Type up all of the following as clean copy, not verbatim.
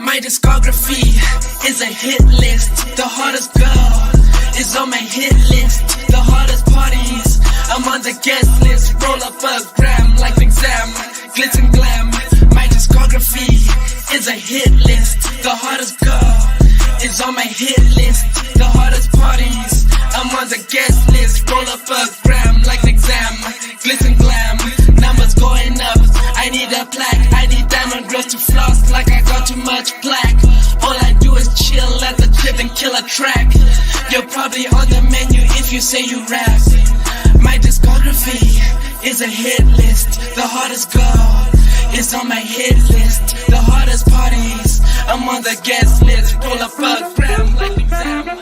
My discography is a hit list. The hottest girl is on my hit list. The hottest parties, I'm on the guest list. Roll up a gram like an exam, glitz and glam. My discography is a hit list. The hottest girl is on my hit list. The hottest parties, I'm on the guest list. Roll up a gram like an exam, glitz and glam. Numbers going up, I need a plaque. I need diamond girls to floss like I got too much plaque. All I do is chill at the crib and kill a track. You're probably on the menu if you say you rap. My discography is a hit list. The hottest girl is on my hit list. The hottest parties, I'm on the guest list. Roll up a gram like an exam.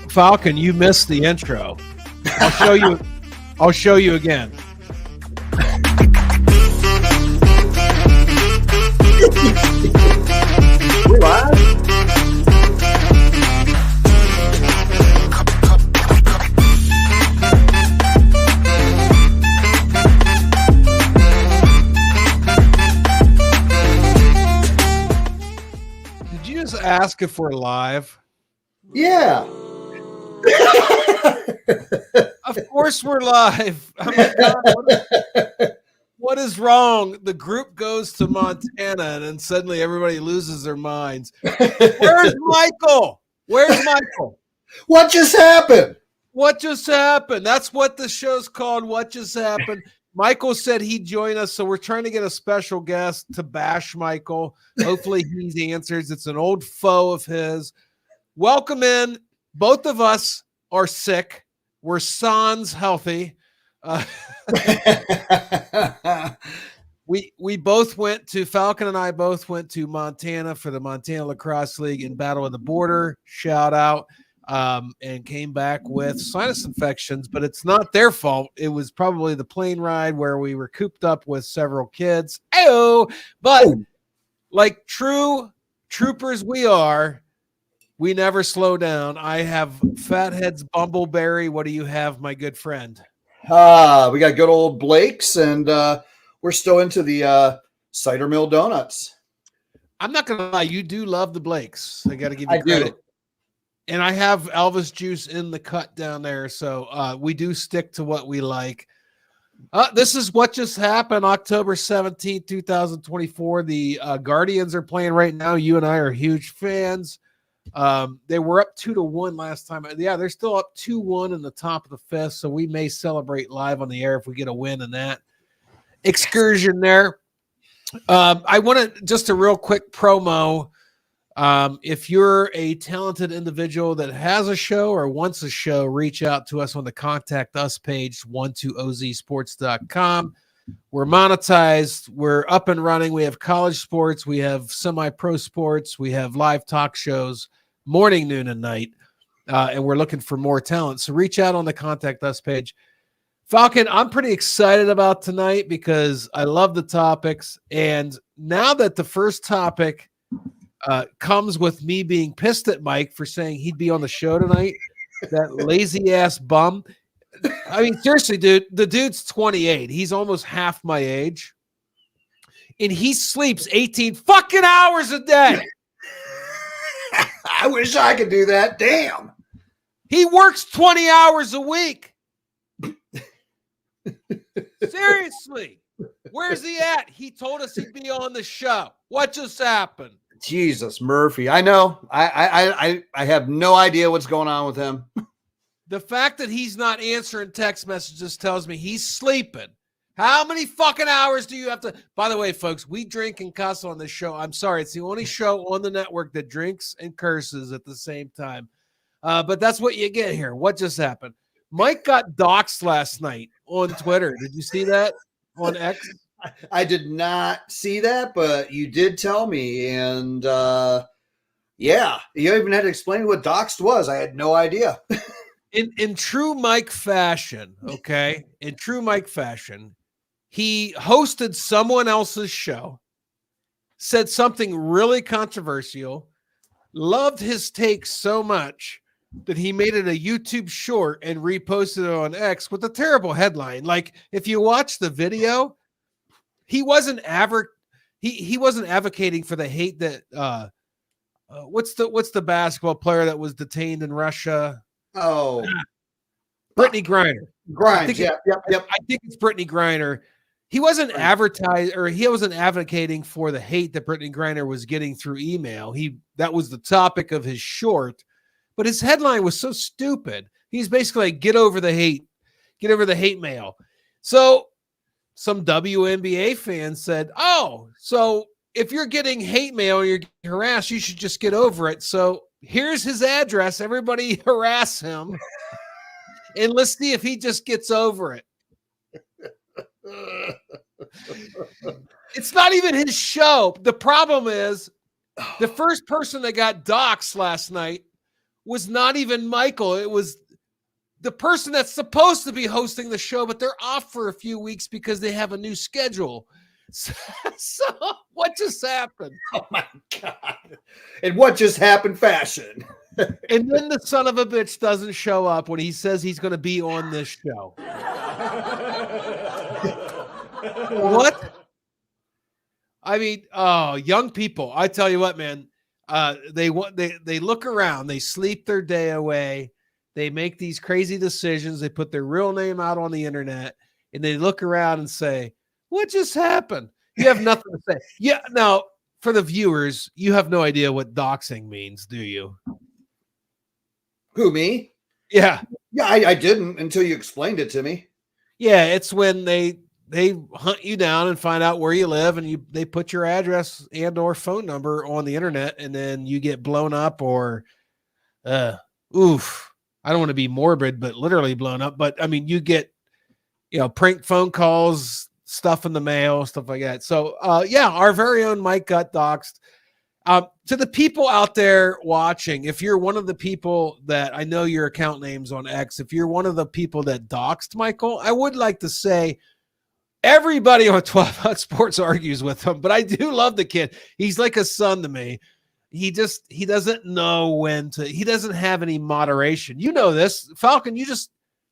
Falcon, you missed the intro. I'll show you again. Did you just ask if we're live? Yeah. Of course we're live. Oh my God, what is wrong? The group goes to Montana and then suddenly everybody loses their minds. Where's Michael? Where's Michael? What just happened? What just happened? That's what the show's called. What just happened? Michael said he'd join us, so we're trying to get a special guest to bash Michael. Hopefully he answers. It's an old foe of his. Welcome in. Both of us are sick. We're sans healthy. We both went to, Falcon and I both went to Montana for the Montana Lacrosse League in Battle of the Border. Shout out. And came back with sinus infections, but it's not their fault. It was probably the plane ride where we were cooped up with several kids. Ayo! But like true troopers we are, we never slow down. I have Fathead's Bumbleberry. What do you have, my good friend? We got good old Blake's, and we're still into the cider mill donuts. I'm not going to lie. You do love the Blakes. I got to give you credit. Do. And I have Elvis juice in the cut down there. So we do stick to what we like. This is what just happened October 17th, 2024. The Guardians are playing right now. You and I are huge fans. They were up 2-1 last time. Yeah, they're still up 2-1 in the top of the fifth, so we may celebrate live on the air if we get a win in that excursion there. I want to just a real quick promo. If you're a talented individual that has a show or wants a show, reach out to us on the Contact Us page, 12ozsports.com. We're monetized. We're up and running. We have college sports. We have semi-pro sports. We have live talk shows, morning, noon, and night. And we're looking for more talent. So reach out on the Contact Us page. Falcon, I'm pretty excited about tonight because I love the topics. And now that the first topic comes with me being pissed at Mike for saying he'd be on the show tonight, that lazy-ass bum. I mean, seriously, dude, the dude's 28. He's almost half my age. And he sleeps 18 fucking hours a day. I wish I could do that. Damn. He works 20 hours a week. Seriously. Where's he at? He told us he'd be on the show. What just happened? Jesus, Murphy. I know. I have no idea what's going on with him. The fact that he's not answering text messages tells me he's sleeping. How many fucking hours do you have to? By the way, folks, we drink and cuss on this show. I'm sorry. It's the only show on the network that drinks and curses at the same time. But that's what you get here. What just happened? Mike got doxxed last night on Twitter. Did you see that on X? I did not see that, but you did tell me. And Yeah, you even had to explain what doxed was. I had no idea. In true Mike fashion, okay? In true Mike fashion, he hosted someone else's show, said something really controversial, loved his take so much that he made it a YouTube short and reposted it on X with a terrible headline. Like, if you watch the video, he wasn't he wasn't advocating for the hate that what's the basketball player that was detained in Russia? Oh, Brittany Griner. Grimes. Yep. I think it's Brittany Griner. He wasn't he wasn't advocating for the hate that Brittany Griner was getting through email. That was the topic of his short, but his headline was so stupid. He's basically like, get over the hate mail. So some WNBA fans said, oh, so if you're getting hate mail and you're getting harassed, you should just get over it. So here's his address. Everybody harass him. And let's see if he just gets over it. It's not even his show. The problem is the first person that got doxxed last night was not even Michael. It was the person that's supposed to be hosting the show, but they're off for a few weeks because they have a new schedule. So what just happened? Oh my God. And what just happened fashion? And then the son of a bitch doesn't show up when he says he's going to be on this show. What? I mean, young people, I tell you what, man, they look around, they sleep their day away. They make these crazy decisions. They put their real name out on the internet and they look around and say, what just happened? You have nothing to say. Yeah. Now for the viewers, you have no idea what doxing means, do you? Who, me? Yeah. Yeah, I didn't until you explained it to me. Yeah, it's when they hunt you down and find out where you live, and they put your address and or phone number on the internet, and then you get blown up or oof. I don't want to be morbid, but literally blown up. But I mean, you get, prank phone calls, stuff in the mail, stuff like that. So yeah, our very own Mike got doxxed. To the people out there watching, if you're one of the people that I know your account name's on X, if you're one of the people that doxed Michael, I would like to say everybody on 12 Hot Sports argues with him, but I do love the kid. He's like a son to me. He doesn't know he doesn't have any moderation. You know this, Falcon, you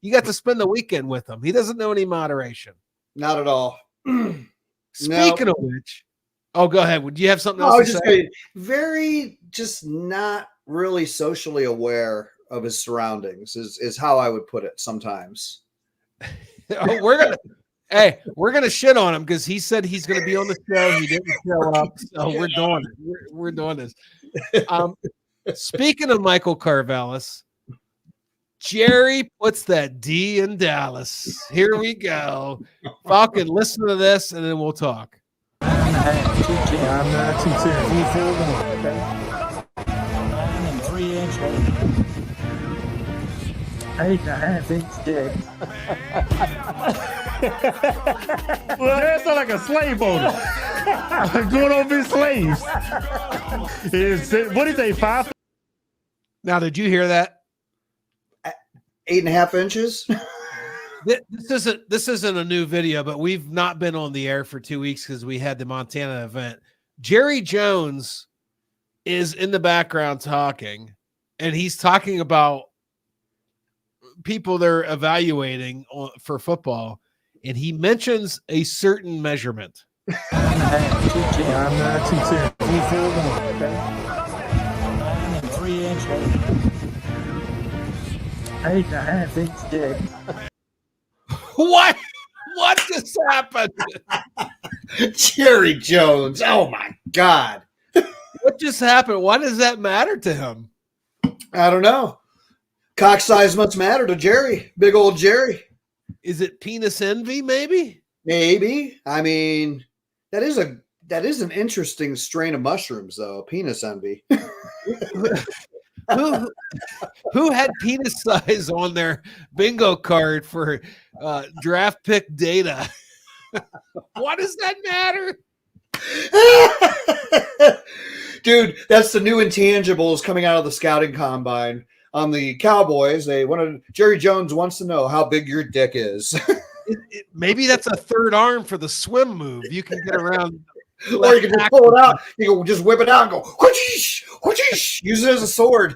got to spend the weekend with him. He doesn't know any moderation. Not at all. Speaking of which, oh, go ahead. Would you have something else I was to say? just not really socially aware of his surroundings is how I would put it sometimes. We're gonna shit on him because he said he's gonna be on the show. He didn't show up, so we're doing it. We're doing this. Speaking of Michael Carvelis, Jerry puts that D in Dallas. Here we go. Falcon, listen to this, and then we'll talk. I'm not too serious. 3-inch. 8.5-inch dick. Well, that sounds like a slave owner. Going over his slaves. What is a 5? Now, did you hear that? 8.5 inches. This isn't a new video, but we've not been on the air for 2 weeks because we had the Montana event. Jerry Jones is in the background talking, and he's talking about people they're evaluating for football, and he mentions a certain measurement. I'm not too serious. 3-inch. 8.5-inch dick. What just happened? Jerry Jones. Oh my God. What just happened? Why does that matter to him? I don't know. Cock size must matter to Jerry. Big old Jerry. Is it penis envy, maybe? Maybe. I mean, that is an interesting strain of mushrooms, though. Penis envy. Who had penis size on their bingo card for draft pick data? Why does that matter? Dude, that's the new intangibles coming out of the scouting combine. On the Cowboys, Jerry Jones wants to know how big your dick is. Maybe that's a third arm for the swim move. You can get around. Or you can just pull it out. You can just whip it out and go, whoosh, whoosh, use it as a sword.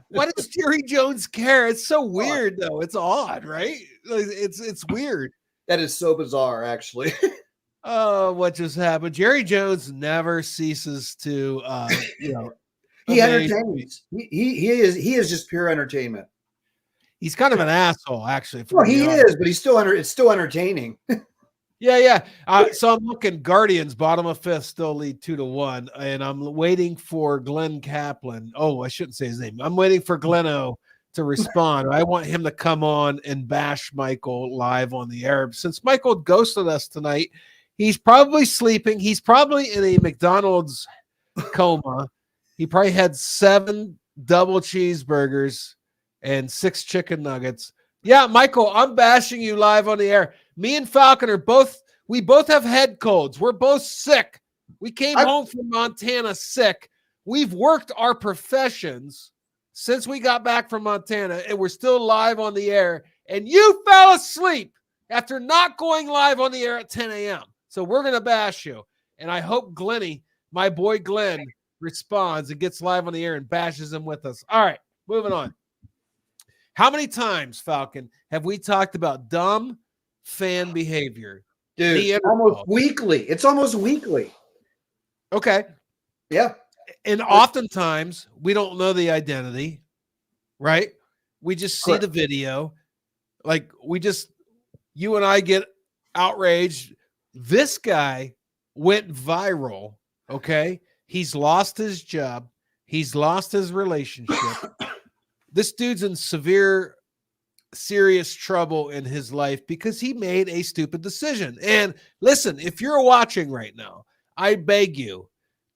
What does Jerry Jones care? It's so weird, though. It's odd, right? It's weird. That is so bizarre, actually. Oh, what just happened? Jerry Jones never ceases to, He amaze entertains. He is just pure entertainment. He's kind of an asshole, actually. Well, he is, but he's still it's still entertaining. Yeah. So I'm looking. Guardians bottom of fifth still lead 2-1, and I'm waiting for Glenn Kaplan. Oh, I shouldn't say his name. I'm waiting for Gleno to respond. I want him to come on and bash Michael live on the air. Since Michael ghosted us tonight, he's probably sleeping. He's probably in a McDonald's coma. He probably had 7 double cheeseburgers and 6 chicken nuggets. Yeah, Michael, I'm bashing you live on the air. Me and Falcon we both have head colds. We're both sick. We came home from Montana sick. We've worked our professions since we got back from Montana, and we're still live on the air. And you fell asleep after not going live on the air at 10 a.m. So we're going to bash you. And I hope Glenny, my boy Glenn, responds and gets live on the air and bashes him with us. All right, moving on. How many times, Falcon, have we talked about dumb fan behavior? Dude, almost weekly. It's almost weekly. Okay. Yeah. And oftentimes we don't know the identity, right? We just see the video. Like you and I get outraged. This guy went viral, okay? He's lost his job. He's lost his relationship. This dude's in serious trouble in his life because he made a stupid decision. And listen, if you're watching right now, I beg you,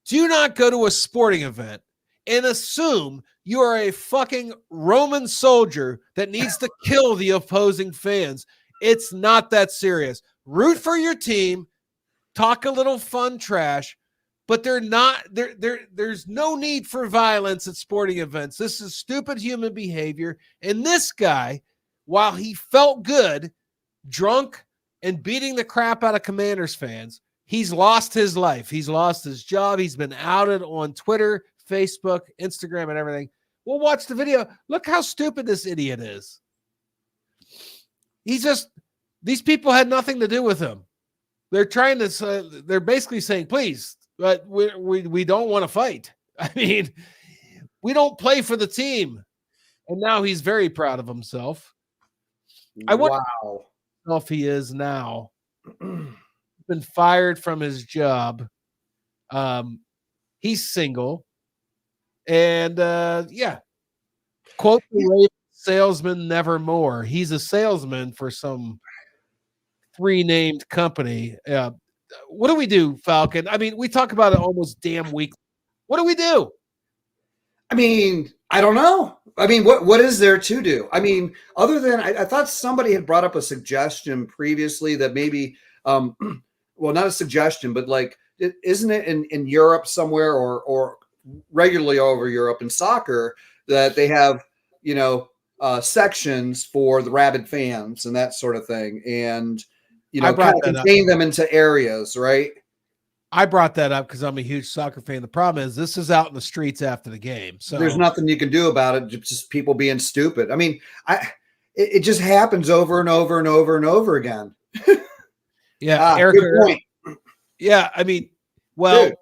do not go to a sporting event and assume you are a fucking Roman soldier that needs to kill the opposing fans. It's not that serious. Root for your team, talk a little fun trash, but there's no need for violence at sporting events. This is stupid human behavior. And this guy, while he felt good, drunk, and beating the crap out of Commanders fans, he's lost his life. He's lost his job. He's been outed on Twitter, Facebook, Instagram, and everything. We'll watch the video. Look how stupid this idiot is. These people had nothing to do with him. They're trying to, they're basically saying, please, but we don't want to fight. I mean, we don't play for the team. And now he's very proud of himself. I wonder how he is now. Been fired from his job. He's single. And quote the Raven, salesman nevermore. He's a salesman for some 3-named company. What do we do, Falcon? I mean, we talk about it almost damn week. What do we do? I mean, I don't know. I mean, what is there to do? I mean, other than I thought somebody had brought up a suggestion previously that maybe, well, not a suggestion, but like, isn't it in Europe somewhere or regularly over Europe in soccer that they have, sections for the rabid fans and that sort of thing. And, kind of contain them into areas, right? I brought that up because I'm a huge soccer fan. The problem is this is out in the streets after the game. So there's nothing you can do about it. Just people being stupid. I mean, it just happens over and over and over and over again. Yeah. Good point. Yeah. I mean, well, dude.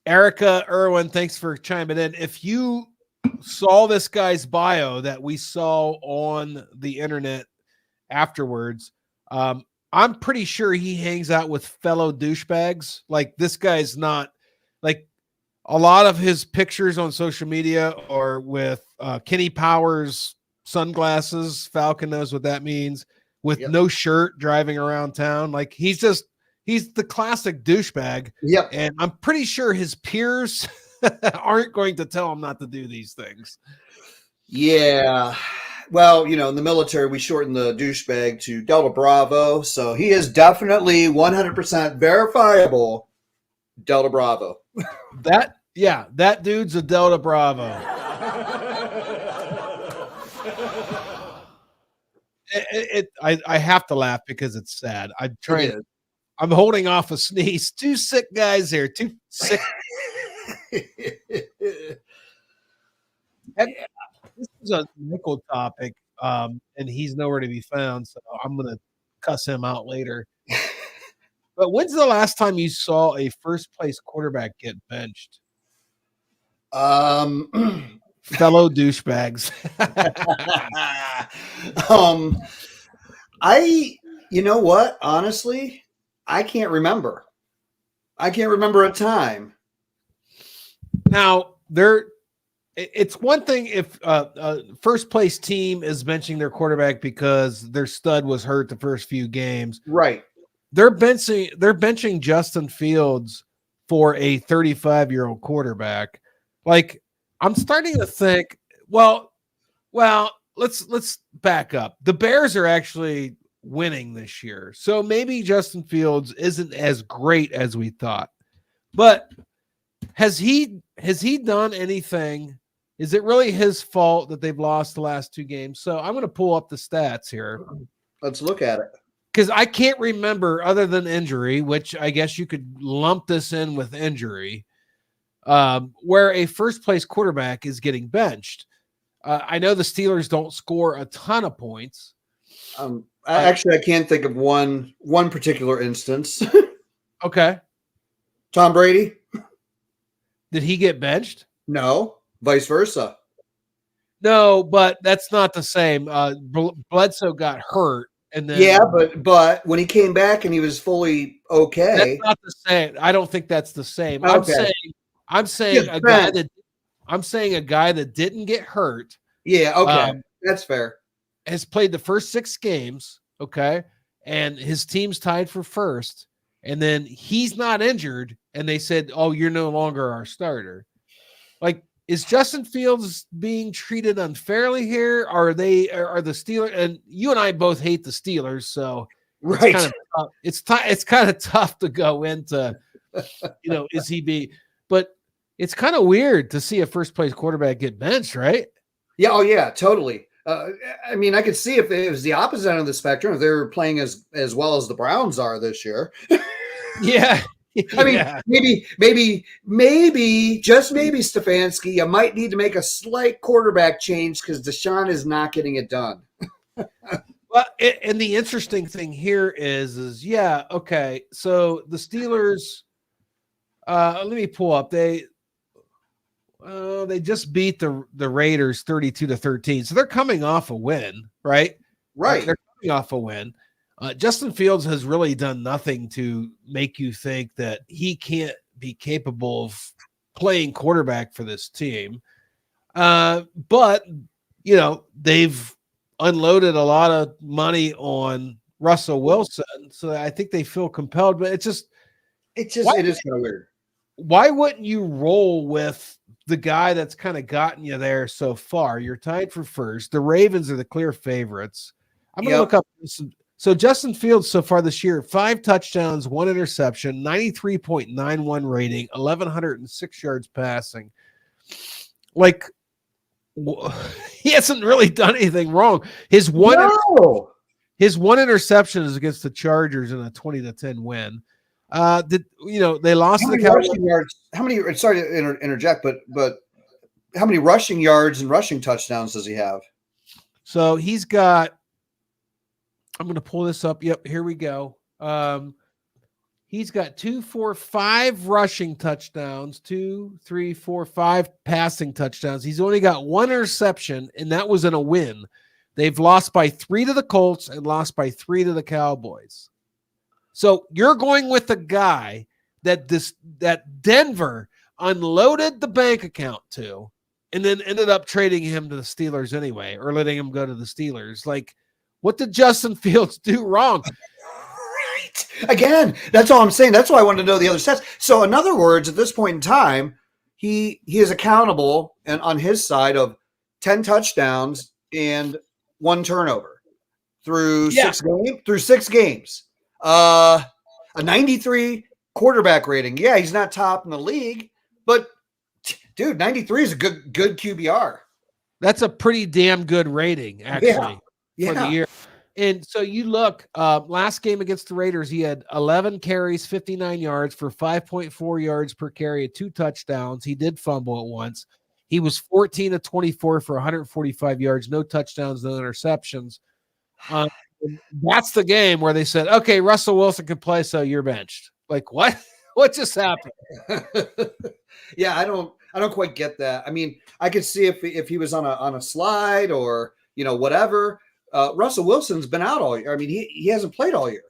Erica Irwin, thanks for chiming in. If you saw this guy's bio that we saw on the internet afterwards, I'm pretty sure he hangs out with fellow douchebags. Like, this guy's not like a lot of his pictures on social media are with Kenny Powers sunglasses. Falcon knows what that means, with no shirt, driving around town. Like, he's the classic douchebag. Yep. And I'm pretty sure his peers aren't going to tell him not to do these things. Yeah. Well, in the military, we shorten the douchebag to Delta Bravo. So he is definitely 100% verifiable Delta Bravo. Yeah, that dude's a Delta Bravo. I have to laugh because it's sad. I'm holding off a sneeze. Two sick guys here. Two sick. This is a nickel topic, and he's nowhere to be found. So I'm gonna cuss him out later. But when's the last time you saw a first place quarterback get benched? Fellow douchebags. You know what? Honestly, I can't remember. I can't remember a time. Now, it's one thing if a first place team is benching their quarterback because their stud was hurt the first few games. Right. They're benching Justin Fields for a 35-year-old quarterback. Like, I'm starting to think, well, let's back up. The Bears are actually winning this year. So maybe Justin Fields isn't as great as we thought. But has he done anything? Is it really his fault that they've lost the last two games? So I'm going to pull up the stats here. Let's look at it. Because I can't remember, other than injury, which I guess you could lump this in with injury, where a first-place quarterback is getting benched. I know the Steelers don't score a ton of points. Actually, I can't think of one particular instance. Okay. Tom Brady? Did he get benched? No. Vice versa. No, but that's not the same. Bledsoe got hurt. And then, yeah, but when he came back and he was fully okay, that's not the same. I don't think that's the same. Okay. I'm saying a guy that didn't get hurt. Yeah, okay, that's fair. Has played the first 6 games, okay, and his team's tied for first, and then he's not injured, and they said, "Oh, you're no longer our starter." Like, is Justin Fields being treated unfairly here? Are the Steelers? And you and I both hate the Steelers, so right. It's kind of tough to go into, is he be? But it's kind of weird to see a first place quarterback get benched, right? Yeah. Oh, yeah. Totally. I mean, I could see if it was the opposite end of the spectrum, if they were playing as well as the Browns are this year. Yeah. I mean, maybe, just maybe, Stefanski, you might need to make a slight quarterback change because Deshaun is not getting it done. Well, and the interesting thing here is yeah, okay. So the Steelers, let me pull up. They just beat the Raiders 32-13. So they're coming off a win, right? Right. They're coming off a win. Justin Fields has really done nothing to make you think that he can't be capable of playing quarterback for this team. But, they've unloaded a lot of money on Russell Wilson. So I think they feel compelled, but it is kind of weird. Why wouldn't you roll with the guy that's kind of gotten you there so far? You're tied for first. The Ravens are the clear favorites. I'm going to look up some. So Justin Fields so far this year, 5 touchdowns, 1 interception, 93.91 rating, 1,106 yards passing. Like, he hasn't really done anything wrong. His one interception is against the Chargers in a 20-10 win. They lost to the Cowboys. Sorry to interject, but how many rushing yards and rushing touchdowns does he have? So he's got, I'm going to pull this up. Yep, here we go. He's got 5 rushing touchdowns, 5 passing touchdowns. He's only got 1 interception, and that was in a win. They've lost by 3 to the Colts and lost by 3 to the Cowboys. So you're going with a guy that Denver unloaded the bank account to, and then ended up trading him to the Steelers anyway, or letting him go to the Steelers. Like, what did Justin Fields do wrong? Right. Again, that's all I'm saying. That's why I wanted to know the other stats. So, in other words, at this point in time, he is accountable and on his side of 10 touchdowns and 1 turnover through 6 games. A 93 quarterback rating. Yeah, he's not top in the league, but Dude, 93 is a good QBR. That's a pretty damn good rating, actually, Yeah. for the year. And so you look, last game against the Raiders, he had 11 carries, 59 yards for 5.4 yards per carry, 2 touchdowns. He did fumble at once. He was 14 of 24 for 145 yards, no touchdowns, no interceptions. That's the game where they said, okay, Russell Wilson can play, so you're benched. Like, what? What just happened? Yeah, I don't quite get that. I mean, I could see if he was on a slide or whatever. Russell Wilson's been out all year. I mean, he hasn't played all year.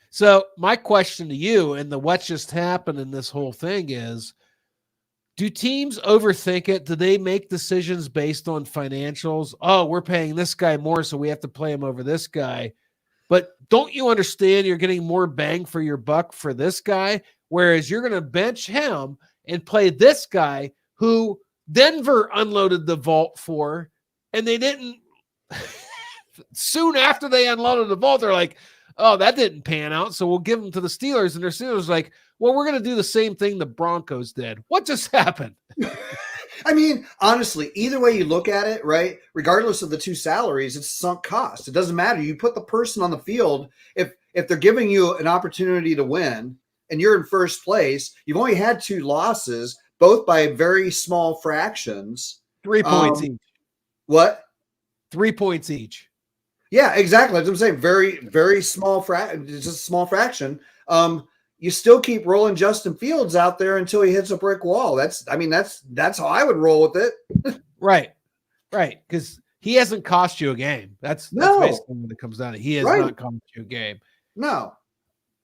So my question to you and what just happened in this whole thing is, do teams overthink it? Do they make decisions based on financials? Oh, we're paying this guy more, so we have to play him over this guy. But don't you understand you're getting more bang for your buck for this guy, whereas you're going to bench him and play this guy who Denver unloaded the vault for, and they didn't – soon after they unloaded the vault, they're like, oh, that didn't pan out, so we'll give them to the Steelers. And their Steelers like, well, we're going to do the same thing the Broncos did. What just happened? I mean, honestly, either way you look at it, right, regardless of the two salaries, it's sunk cost. It doesn't matter. You put the person on the field. If they're giving you an opportunity to win and you're in first place, you've only had 2 losses, both by very small fractions. 3 points each. What? 3 points each. Yeah, exactly. That's what I'm saying. Very, very small just a small fraction. You still keep rolling Justin Fields out there until he hits a brick wall. That's how I would roll with it. Right. Because he hasn't cost you a game. That's basically what it comes down to. He has not cost you a game. No.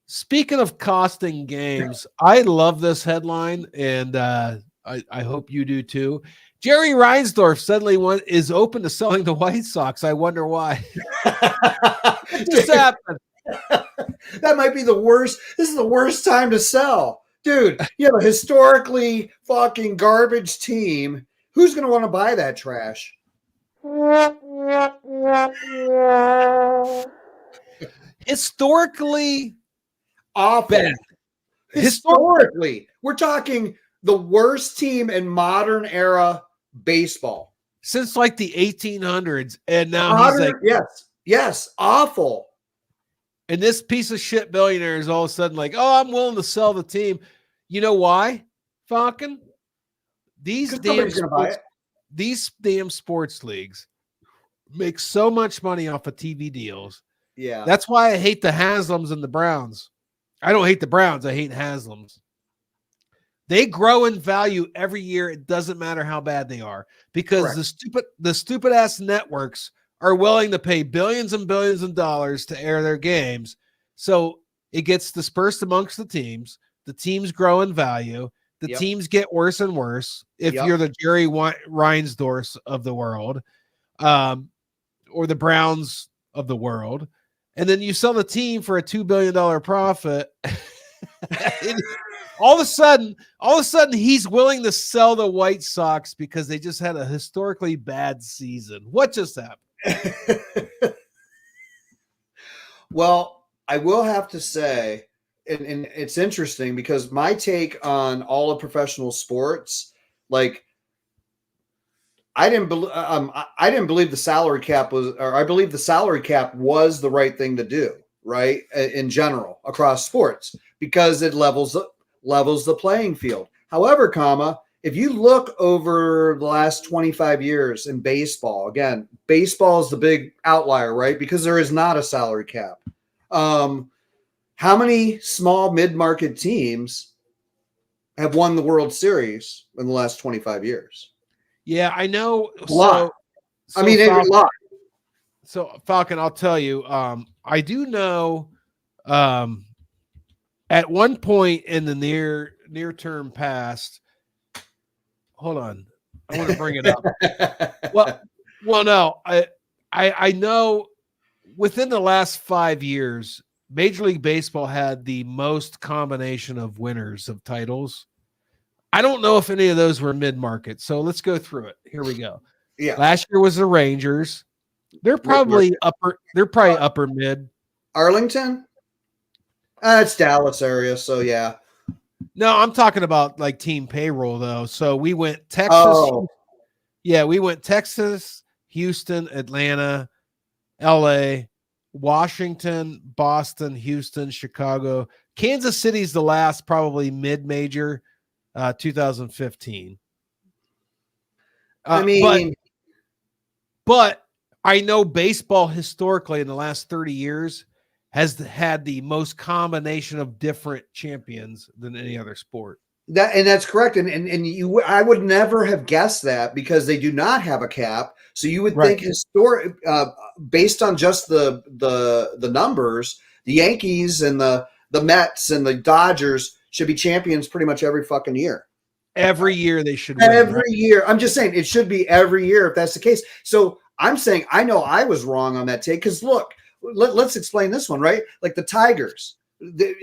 Speaking of costing games, I love this headline, and I hope you do too. Jerry Reinsdorf suddenly is open to selling the White Sox. I wonder why. What just happened? That might be the worst. This is the worst time to sell. Dude, you have a historically fucking garbage team. Who's going to want to buy that trash? Historically awful. Bad. Historically. We're talking the worst team in modern era baseball. Since like the 1800s. And now he's like, yes, awful. And this piece of shit billionaire is all of a sudden like, oh, I'm willing to sell the team. You know why, Falcon? These damn sports leagues make so much money off of TV deals. Yeah. That's why I hate the Haslams and the Browns. I don't hate the Browns. I hate Haslams. They grow in value every year. It doesn't matter how bad they are, because the stupid ass networks are willing to pay billions and billions of dollars to air their games. So it gets dispersed amongst the teams. The teams grow in value. The teams get worse and worse. If you're the Jerry Reinsdorfs of the world, or the Browns of the world, and then you sell the team for a $2 billion profit. All of a sudden, he's willing to sell the White Sox because they just had a historically bad season. What just happened? Well, I will have to say, and it's interesting because my take on all of professional sports, like, I didn't believe the salary cap was, or I believe the salary cap was the right thing to do, right? In general, across sports, because it levels the playing field. However, if you look over the last 25 years in baseball, again, baseball is the big outlier, right? Because there is not a salary cap. How many small mid-market teams have won the World Series in the last 25 years? Yeah, I know. A lot. So I mean, a lot. So, Falcon, I'll tell you, I do know at one point in the near-term past, hold on, I want to bring it up. well, no, I know within the last 5 years, Major League Baseball had the most combination of winners of titles. I don't know if any of those were mid-market, so let's go through it. Here we go. Yeah. Last year was the Rangers. They're probably upper. They're probably upper mid. Arlington. It's Dallas area, so yeah. No, I'm talking about like team payroll though. So we went Texas. Oh, Yeah, we went Texas, Houston, Atlanta, LA, Washington, Boston, Houston, Chicago. Kansas City's the last probably mid-major, 2015. I Uh, mean, but I know baseball historically in the last 30 years has had the most combination of different champions than any other sport. that's correct. And you, I would never have guessed that because they do not have a cap. So you would Right. think based on just the numbers, the Yankees and the Mets and the Dodgers should be champions pretty much every fucking year. Every year they should win. Every Right? year. I'm just saying it should be every year if that's the case. So I'm saying I know I was wrong on that take because look, let's explain this one, right? Like the Tigers.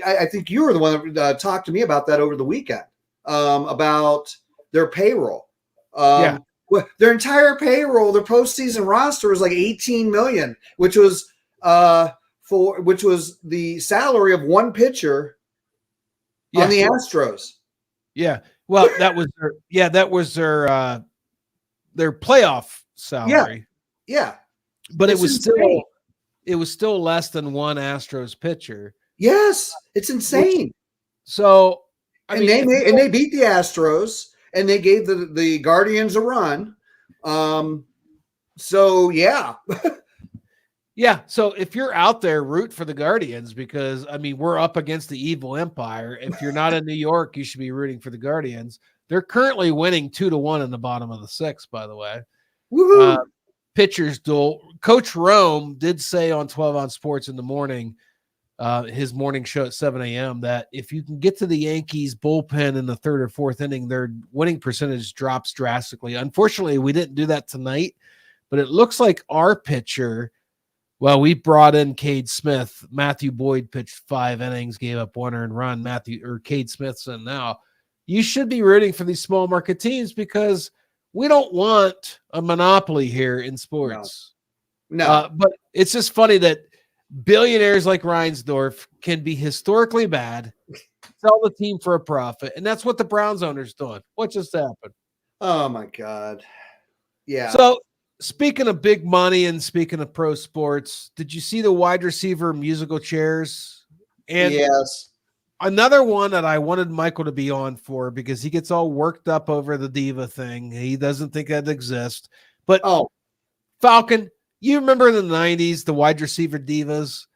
I think you were the one that talked to me about that over the weekend, about their payroll. Yeah. Well, their entire payroll, their postseason roster was like 18 million, which was the salary of one pitcher on the Astros. Yeah. Well, that was their playoff salary. Yeah. But It's it was insane. still less than one Astros pitcher. Yes, it's insane. So I mean, they beat the Astros and they gave the Guardians a run. So yeah. yeah. So if you're out there, root for the Guardians because I mean we're up against the evil empire. If you're not in New York, you should be rooting for the Guardians. They're currently winning 2-1 in the bottom of the sixth, by the way. Woohoo. Pitchers duel. Coach Rome did say on 12 on Sports in the morning, his morning show at 7 a.m., that if you can get to the Yankees bullpen in the third or fourth inning, their winning percentage drops drastically. Unfortunately, we didn't do that tonight, but it looks like our pitcher, well, we brought in Cade Smith. Matthew Boyd pitched 5 innings, gave up 1 earned run. Cade Smith's in now. You should be rooting for these small market teams because we don't want a monopoly here in sports. No. But it's just funny that billionaires like Reinsdorf can be historically bad, sell the team for a profit, and that's what the Browns owner's doing. What just happened? Oh my God. Yeah. So speaking of big money and speaking of pro sports, did you see the wide receiver musical chairs? And yes. another one that I wanted Michael to be on for because he gets all worked up over the diva thing. He doesn't think that exists. But Falcon, you remember in the 90s, the wide receiver divas?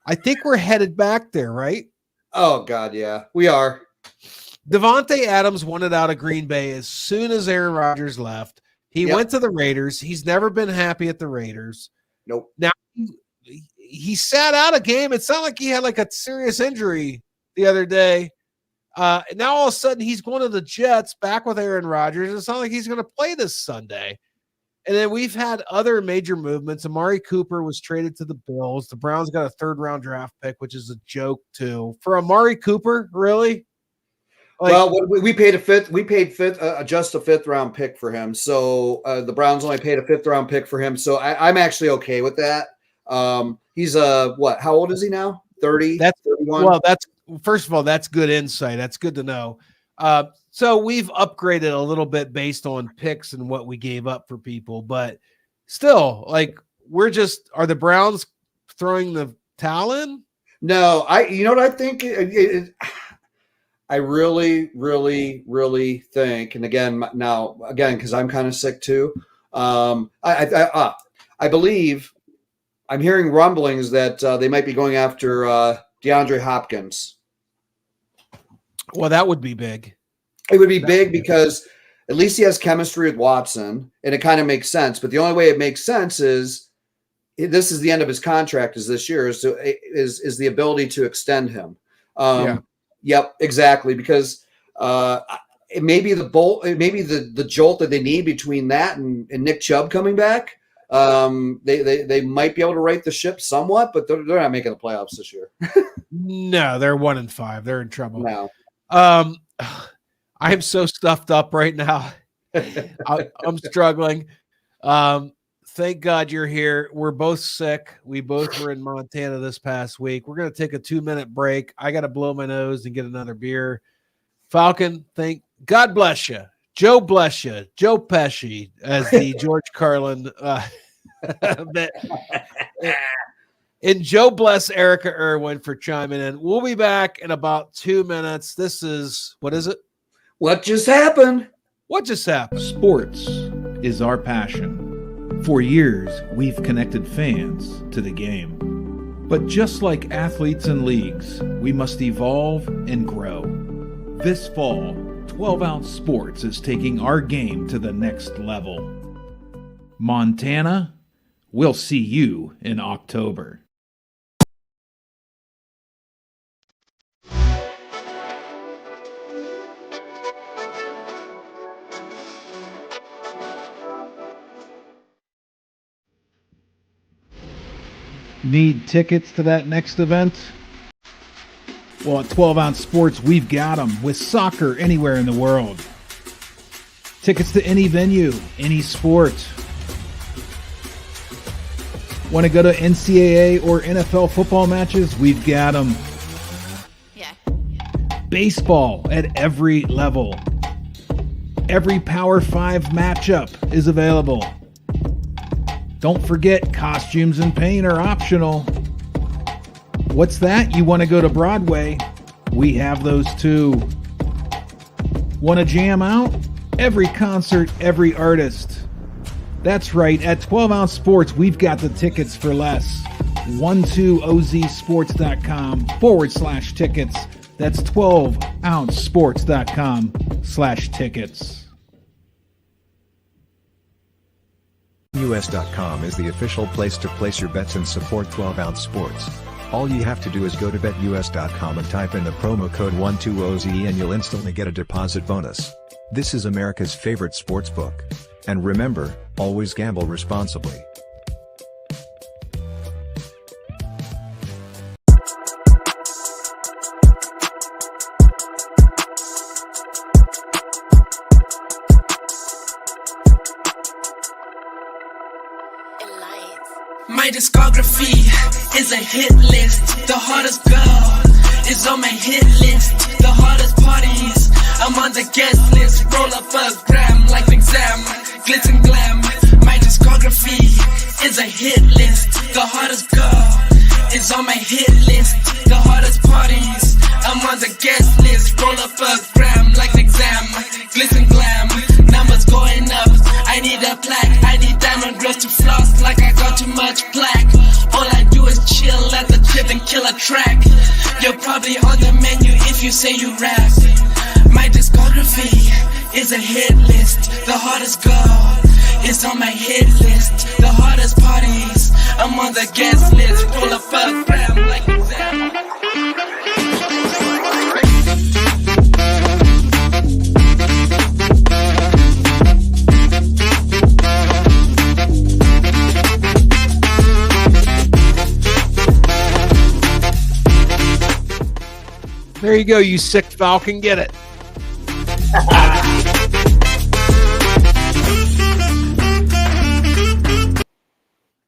I think we're headed back there, right? Oh, God, yeah. We are. Devontae Adams wanted out of Green Bay as soon as Aaron Rodgers left. He went to the Raiders. He's never been happy at the Raiders. Nope. Now, he sat out a game. It's not like he had like a serious injury the other day. Now all of a sudden he's going to the Jets back with Aaron Rodgers. It's not like he's going to play this Sunday. And then we've had other major movements. Amari Cooper was traded to the Bills. The Browns got a 3rd-round draft pick, which is a joke too. For Amari Cooper, really? Like, well, we paid just a 5th-round pick for him. So the Browns only paid a 5th-round pick for him. So I'm actually okay with that. He's what? How old is he now? 30? That's 31? Well, that's first of all, that's good insight. That's good to know. So we've upgraded a little bit based on picks and what we gave up for people, but still, like are the Browns throwing the towel in? No, you know what I think? I really, really, really think, and again, because I'm kind of sick too. I believe I'm hearing rumblings that they might be going after DeAndre Hopkins. Well, that would be big. It would be big because at least he has chemistry with Watson, and it kind of makes sense. But the only way it makes sense is this is the end of his contract. Is this year is the ability to extend him. Yep, exactly. Because it may be the jolt that they need between that and Nick Chubb coming back. They might be able to right the ship somewhat, but they're not making the playoffs this year. No, they're 1-5. They're in trouble. No. I'm so stuffed up right now. I'm struggling. Thank God you're here. We're both sick. We both were in Montana this past week. We're going to take a 2-minute break. I got to blow my nose and get another beer. Falcon, thank God bless you. Joe bless you. Joe Pesci as the George Carlin. And Joe bless Erica Irwin for chiming in. We'll be back in about 2 minutes. This is, what is it? What just happened? What just happened? Sports is our passion. For years, we've connected fans to the game. But just like athletes and leagues, we must evolve and grow. This fall, 12-ounce sports is taking our game to the next level. Montana, we'll see you in October. Need tickets to that next event? Well, at 12-ounce sports, we've got them with soccer anywhere in the world. Tickets to any venue, any sport. Want to go to NCAA or NFL football matches? We've got them. Yeah. Baseball at every level. Every Power 5 matchup is available. Don't forget, costumes and paint are optional. What's that? You want to go to Broadway? We have those too. Want to jam out? Every concert, every artist. That's right, at 12-ounce sports, we've got the tickets for less. 12ozsports.com/tickets. That's 12ouncesports.com/tickets. BetUS.com is the official place to place your bets and support 12-ounce sports. All you have to do is go to BetUS.com and type in the promo code 12OZ and you'll instantly get a deposit bonus. This is America's favorite sports book. And remember, always gamble responsibly. My discography is a hit list. The hottest girl is on my hit list. The hottest parties, I'm on the guest list. Roll up a gram like an exam, glitz and glam. My discography is a hit list. The hottest girl is on my hit list. The hottest parties, I'm on the guest list. Roll up a gram like an exam, glitz and glam. Numbers going up, I need a plaque. I need diamond girls to floss like I got too much black. All I do is chill at the crib and kill a track. You're probably on the menu if you say you rap. My discography is a hit list. The hottest girl is on my hit list. The hottest parties, I'm on the guest list. Roll up a gram like exam. There you go, you sick Falcon. Get it.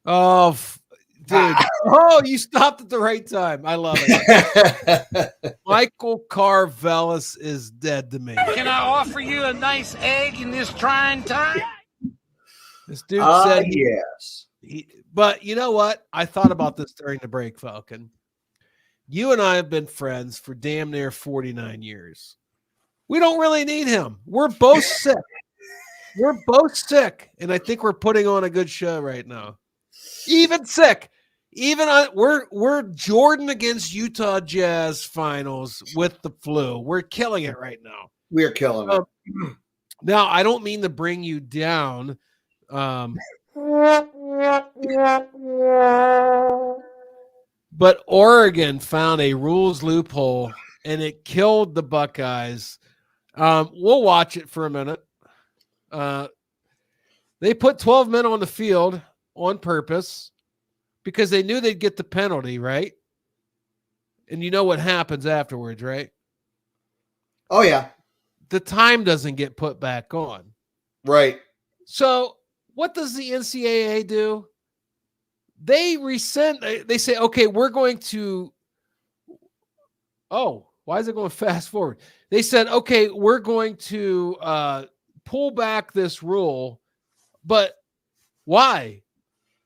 Oh, dude. Oh, you stopped at the right time. I love it. Michael Carvelis is dead to me. Can I offer you a nice egg in this trying time? This dude said yes. But you know what? I thought about this during the break, Falcon. You and I have been friends for damn near 49 years. We don't really need him. We're both sick. We're both sick. And I think we're putting on a good show right now. Even sick. Even we're Jordan against Utah Jazz finals with the flu. We're killing it right now. We're killing it. Now, I don't mean to bring you down. But Oregon found a rules loophole, and it killed the Buckeyes. We'll watch it for a minute. They put 12 men on the field on purpose because they knew they'd get the penalty, right? And you know what happens afterwards, right? Oh, yeah. The time doesn't get put back on. Right. So what does the NCAA do? They rescind. They say, okay, we're going to. Oh, Why is it going fast forward? They said, okay, we're going to pull back this rule, but why?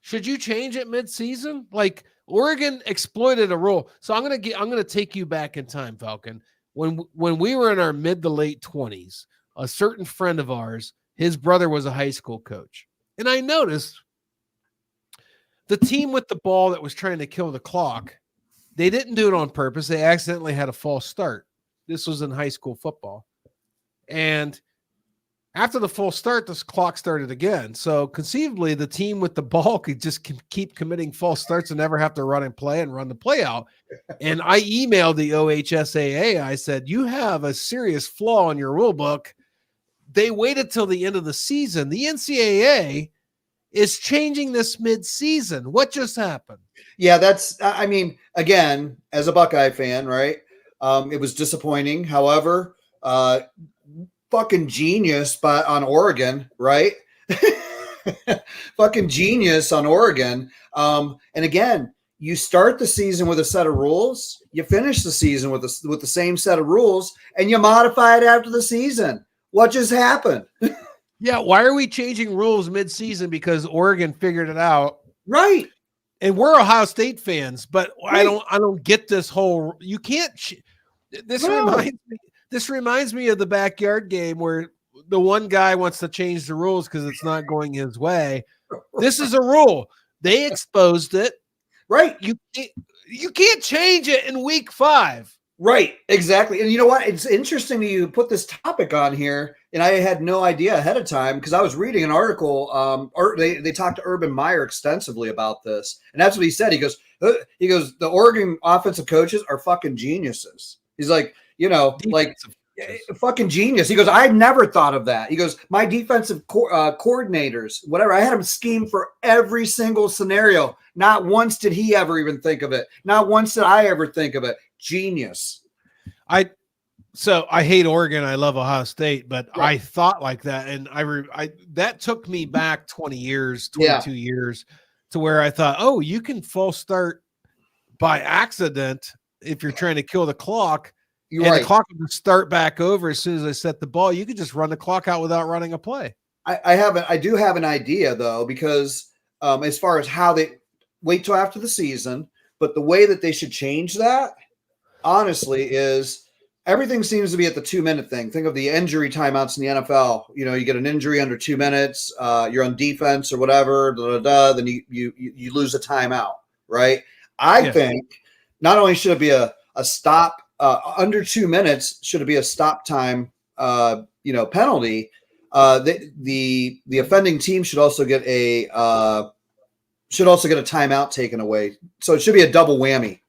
Should you change it mid-season? Like Oregon exploited a rule. So I'm gonna take you back in time, Falcon. When we were in our mid to late 20s, a certain friend of ours, his brother was a high school coach. And I noticed the team with the ball that was trying to kill the clock, they didn't do it on purpose. They accidentally had a false start. This was in high school football. And after the full start, this clock started again. So conceivably, the team with the ball could just keep committing false starts and never have to run and run the play out. And I emailed the OHSAA. I said, you have a serious flaw in your rule book. They waited till the end of the season. The NCAA is changing this mid-season. What just happened? Yeah, I mean, again, as a Buckeye fan, right? It was disappointing. However, fucking genius on Oregon, right? Fucking genius on Oregon. And again, you start the season with a set of rules, you finish the season with the same set of rules, and you modify it after the season. What just happened? Yeah, why are we changing rules mid-season? Because Oregon figured it out. Right. And we're Ohio State fans, but Right. I don't get this whole you can't This reminds me of the backyard game where the one guy wants to change the rules because it's not going his way. This is a rule. They exposed it. Right. You can't change it in week 5. Right. Exactly. And you know what? It's interesting that you put this topic on here, and I had no idea ahead of time because I was reading an article. Or they talked to Urban Meyer extensively about this, and that's what he said. He goes, the Oregon offensive coaches are fucking geniuses. He's like, fucking genius. He goes, I never thought of that. He goes, my defensive coordinators, whatever, I had him scheme for every single scenario. Not once did he ever even think of it. Not once did I ever think of it. Genius. So I hate Oregon. I love Ohio State, but right. I thought like that. And that took me back 22 years to where I thought, oh, you can false start by accident if you're trying to kill the clock. The clock will start back over as soon as I set the ball. You could just run the clock out without running a play. I do have an idea though, because as far as how they wait till after the season, but the way that they should change that, honestly, is everything seems to be at the 2-minute thing. Think of the injury timeouts in the NFL. You know, you get an injury under 2 minutes, you're on defense or whatever, then you lose a timeout, right? I think not only should it be a stop under 2 minutes, should it be a stop time, penalty. The offending team should also get a timeout taken away. So it should be a double whammy.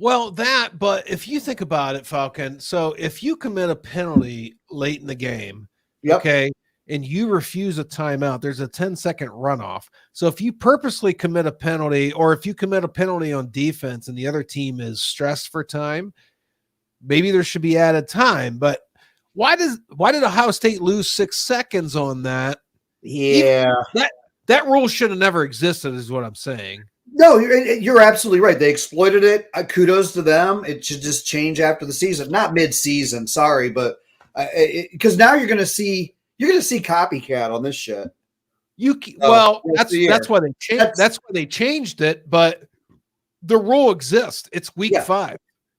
Well, but if you think about it, Falcon, so if you commit a penalty late in the game, okay, and you refuse a timeout, there's a 10-second runoff. So if you purposely commit a penalty, or if you commit a penalty on defense and the other team is stressed for time, maybe there should be added time. But why did Ohio State lose 6 seconds on that? Yeah. That rule should have never existed is what I'm saying. No, you're absolutely right. They exploited it. Kudos to them. It should just change after the season, not mid-season. Sorry, but because now you're going to see copycat on this shit. That's why they changed. That's why they changed it. But the rule exists. It's week 5.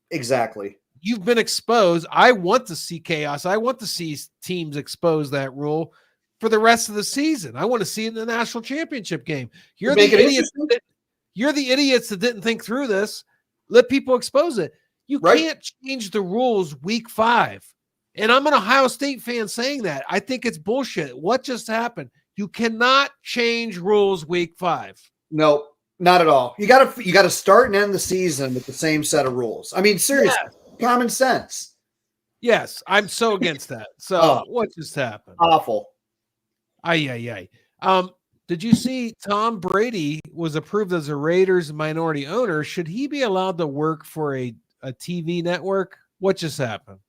Exactly. You've been exposed. I want to see chaos. I want to see teams expose that rule for the rest of the season. I want to see it in the national championship game. You're the idiots that didn't think through this. Let people expose it. You can't change the rules week 5. And I'm an Ohio State fan saying that. I think it's bullshit. What just happened? You cannot change rules week 5. No, not at all. You got to start and end the season with the same set of rules. I mean, seriously, common sense. Yes, I'm so against that. So what just happened? Awful. Did you see Tom Brady was approved as a Raiders minority owner? Should he be allowed to work for a TV network? What just happened?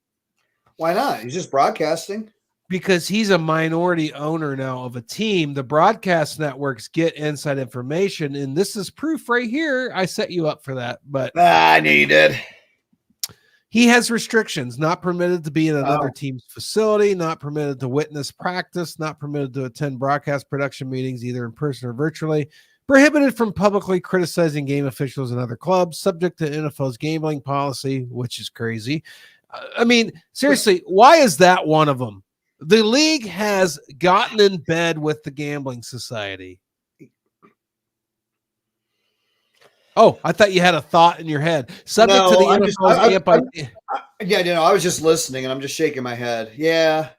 Why not? He's just broadcasting. Because he's a minority owner now of a team. The broadcast networks get inside information, and this is proof right here. I set you up for that, but I knew you did. He has restrictions: not permitted to be in another Oh. team's facility, not permitted to witness practice, not permitted to attend broadcast production meetings either in person or virtually, prohibited from publicly criticizing game officials and other clubs, subject to NFL's gambling policy, which is crazy. I mean, seriously, why is that one of them? The league has gotten in bed with the gambling society. Oh, I thought you had a thought in your head. Subject to the No, NFL's I was just listening and I'm just shaking my head. Yeah.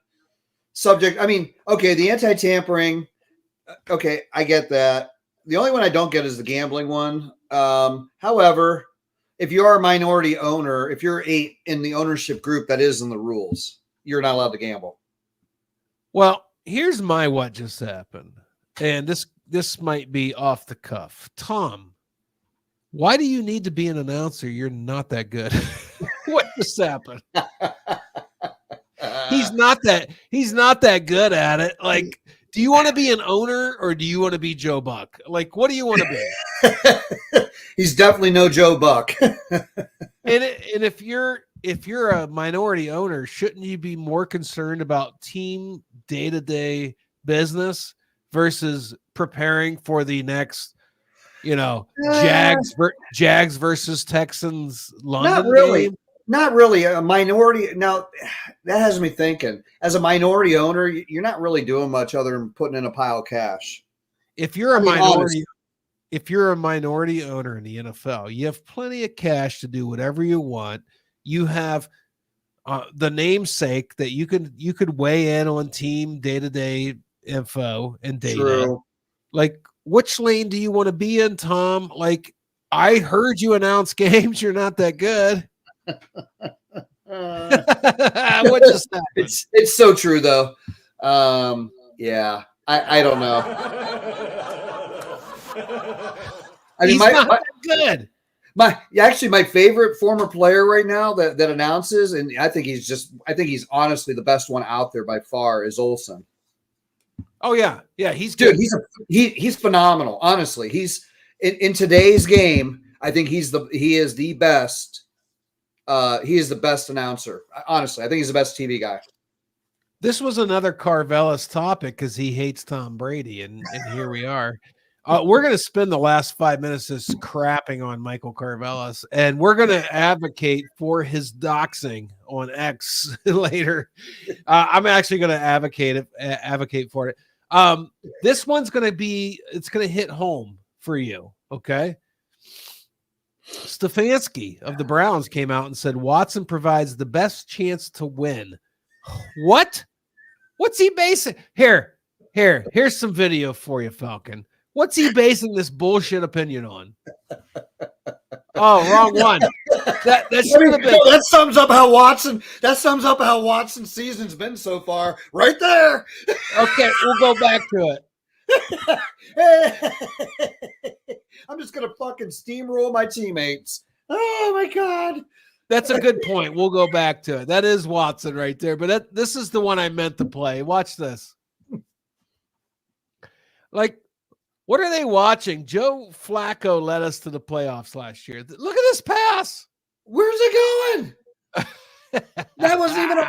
Subject. I mean, okay, the anti-tampering. Okay, I get that. The only one I don't get is the gambling one. However, if you are a minority owner, if you're in the ownership group, that is in the rules. You're not allowed to gamble. Well, here's what just happened. And this might be off the cuff. Tom, why do you need to be an announcer? You're not that good. What just happened? He's not that good at it. Like, do you want to be an owner or do you want to be Joe Buck? Like, what do you want to be? He's definitely no Joe Buck. And if you're a minority owner, shouldn't you be more concerned about team day-to-day business versus preparing for the next, Jags versus Texans London Not really. game? Not really. A minority. Now, that has me thinking. As a minority owner, you're not really doing much other than putting in a pile of cash. If you're a honest. minority owner in the NFL, you have plenty of cash to do whatever you want. You have the namesake that you could weigh in on team day-to-day info and data. True. Like, which lane do you want to be in, Tom? Like, I heard you announce games. You're not that good. What just happened? It's so true though. Yeah, I don't know. I mean, He's not that good. My favorite former player right now that announces, and I think he's honestly the best one out there by far, is Olsen. Oh yeah, he's good. Dude, he's phenomenal. Honestly, he's in today's game. I think he is the best. He is the best announcer. Honestly, I think he's the best TV guy. This was another Carvelis topic because he hates Tom Brady, and here we are. We're going to spend the last 5 minutes just crapping on Michael Carvelis, and we're going to advocate for his doxing on X later. I'm actually going to advocate for it. This one's going to hit home for you, okay? Stefanski of the Browns came out and said Watson provides the best chance to win. What? What's he basing? Here's some video for you, Falcon. What's he basing this bullshit opinion on? Oh, wrong one. That should have been. That sums up how Watson's season's been so far, right there. Okay, we'll go back to it. I'm just gonna fucking steamroll my teammates. Oh my god. That's a good point. We'll go back to it. That is Watson right there, but this is the one I meant to play. Watch this. Like, what are they watching? Joe Flacco led us to the playoffs last year. Look at this pass. Where's it going? That wasn't even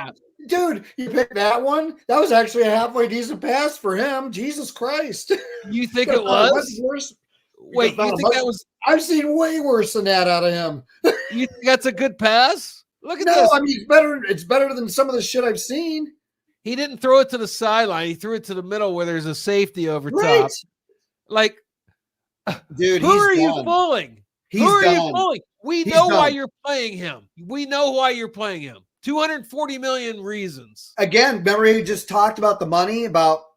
dude, you picked that one? That was actually a halfway decent pass for him. Jesus Christ. You think it was? Worse? Wait, you think that was? I've seen way worse than that out of him. You think that's a good pass? Look at this. No, I mean, it's better than some of the shit I've seen. He didn't throw it to the sideline. He threw it to the middle where there's a safety over top. Like, dude, who are you fooling? Who are you fooling? We know why you're playing him. We know why you're playing him. 240 million reasons. Again, remember he just talked about the money,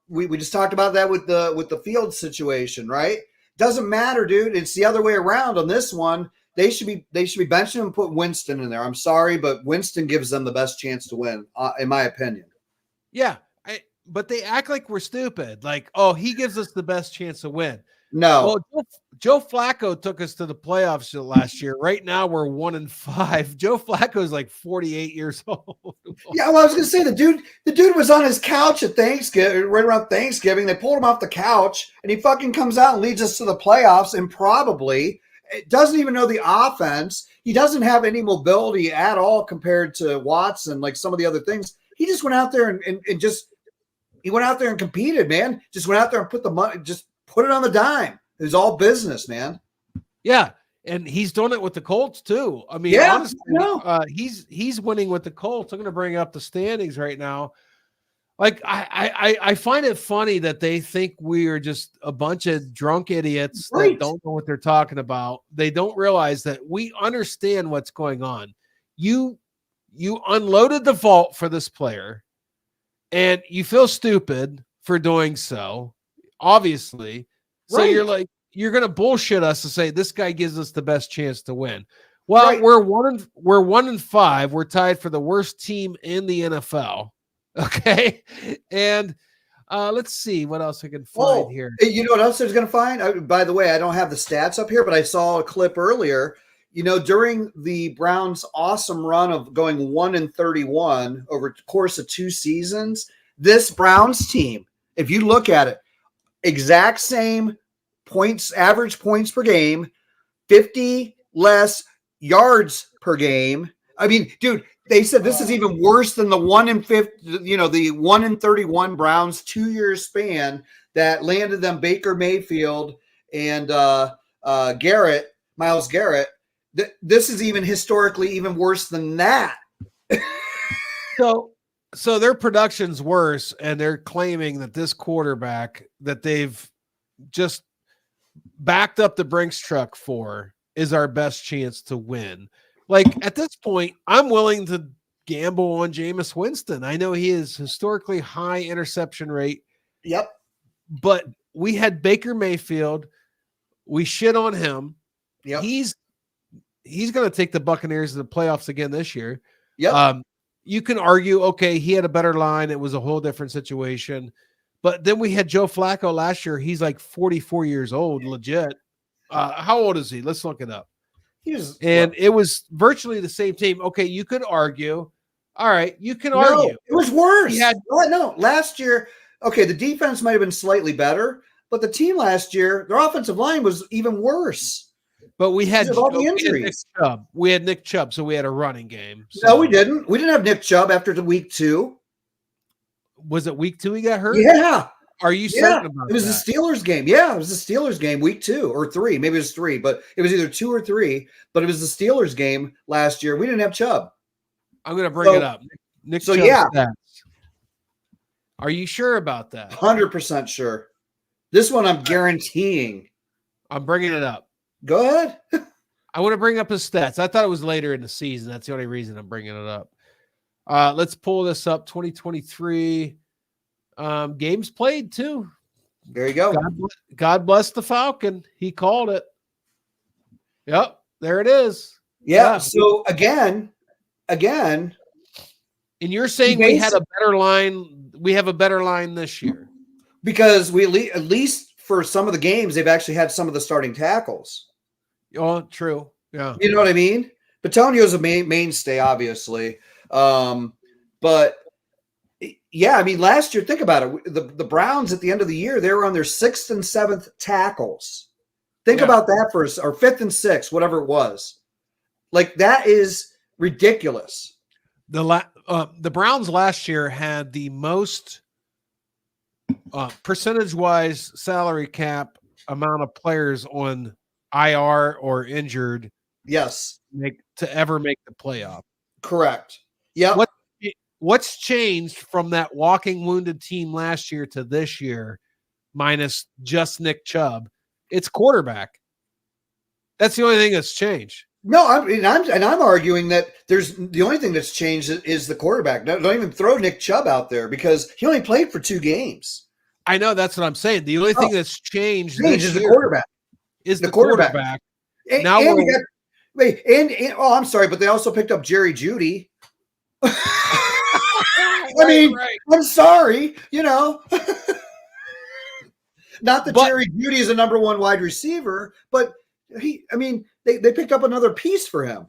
we just talked about that with the field situation, right? Doesn't matter, dude. It's the other way around on this one. They should be benching him and put Winston in there. I'm sorry, but Winston gives them the best chance to win, in my opinion. Yeah, but they act like we're stupid. Like, oh, he gives us the best chance to win. No. Well, Joe Flacco took us to the playoffs last year. Right now, we're 1-5. Joe Flacco is like 48 years old. Yeah, well, I was going to say the dude was on his couch at Thanksgiving, right around Thanksgiving. They pulled him off the couch, and he fucking comes out and leads us to the playoffs, and probably doesn't even know the offense. He doesn't have any mobility at all compared to Watson, like some of the other things. He just went out there and just he went out there and competed, man. Just went out there and put the money, just put it on the dime. It was all business, man. Yeah. And he's doing it with the Colts too. I mean, Yeah, honestly, he's winning with the Colts. I'm going to bring up the standings right now. Like I find it funny that they think we are just a bunch of drunk idiots that don't know what they're talking about. They don't realize that we understand what's going on. You unloaded the vault for this player, and you feel stupid for doing so, obviously. So you're like, you're going to bullshit us to say this guy gives us the best chance to win. Well, we're 1-5. We're tied for the worst team in the NFL. Okay. And let's see what else I can find here. You know what else I was going to find? By the way, I don't have the stats up here, but I saw a clip earlier. You know, during the Browns' awesome run of going 1-31 over the course of 2 seasons, this Browns team, if you look at it, exact same points, average points per game, 50 less yards per game. I mean, dude, they said this is even worse than the 1-50, you know, the 1-31 Browns 2-year span that landed them Baker Mayfield and Myles Garrett. This is even historically even worse than that. So their production's worse, and they're claiming that this quarterback that they've just backed up the Brinks truck for is our best chance to win. Like, at this point, I'm willing to gamble on Jameis Winston. I know he is historically high interception rate. Yep. But we had Baker Mayfield. We shit on him. Yep. He's going to take the Buccaneers to the playoffs again this year. Yep. You can argue, okay, he had a better line. It was a whole different situation. But then we had Joe Flacco last year. He's like 44 years old, legit. How old is he? Let's look it up. It was virtually the same team. Okay, you could argue. All right, you can argue. It was worse. Last year, okay, the defense might have been slightly better, but the team last year, their offensive line was even worse. But we had all the injuries. We had Nick Chubb, so we had a running game. So. No, we didn't. We didn't have Nick Chubb after the week 2. Was it week 2 he got hurt? Yeah. Are you certain about it? It was the Steelers game. Yeah, it was the Steelers game, week 2 or 3. Maybe it was 3, but it was either 2 or 3. But it was the Steelers game last year. We didn't have Chubb. I'm going to bring it up. Nick Chubb stats. Are you sure about that? 100% sure. This one I'm guaranteeing. I'm bringing it up. Go ahead. I want to bring up his stats. I thought it was later in the season. That's the only reason I'm bringing it up. Let's pull this up. 2023 games played too. There you go. God bless the Falcon. He called it. Yep, there it is. Yeah. So again, and you're saying we had a better line. We have a better line this year because we at least for some of the games they've actually had some of the starting tackles. Oh, true. Yeah. You know what I mean? Batonio's a mainstay, obviously. But yeah, I mean, last year, think about it. The Browns at the end of the year, they were on their 6th and 7th tackles. Think about that or 5th and 6th, whatever it was. Like, that is ridiculous. The Browns last year had the most percentage-wise salary cap amount of players on IR or injured. Yes. To ever make the playoff. Correct. Yeah. What's changed from that walking wounded team last year to this year, minus just Nick Chubb? It's quarterback. That's the only thing that's changed. No, I'm arguing that the only thing that's changed is the quarterback. Don't even throw Nick Chubb out there because he only played for 2 games. I know, that's what I'm saying. The only thing that's changed is the quarterback. Is the quarterback. Now I'm sorry, but they also picked up Jerry Jeudy. I mean, I'm sorry, you know. Not that Jerry Jeudy is a number 1 wide receiver, but they picked up another piece for him.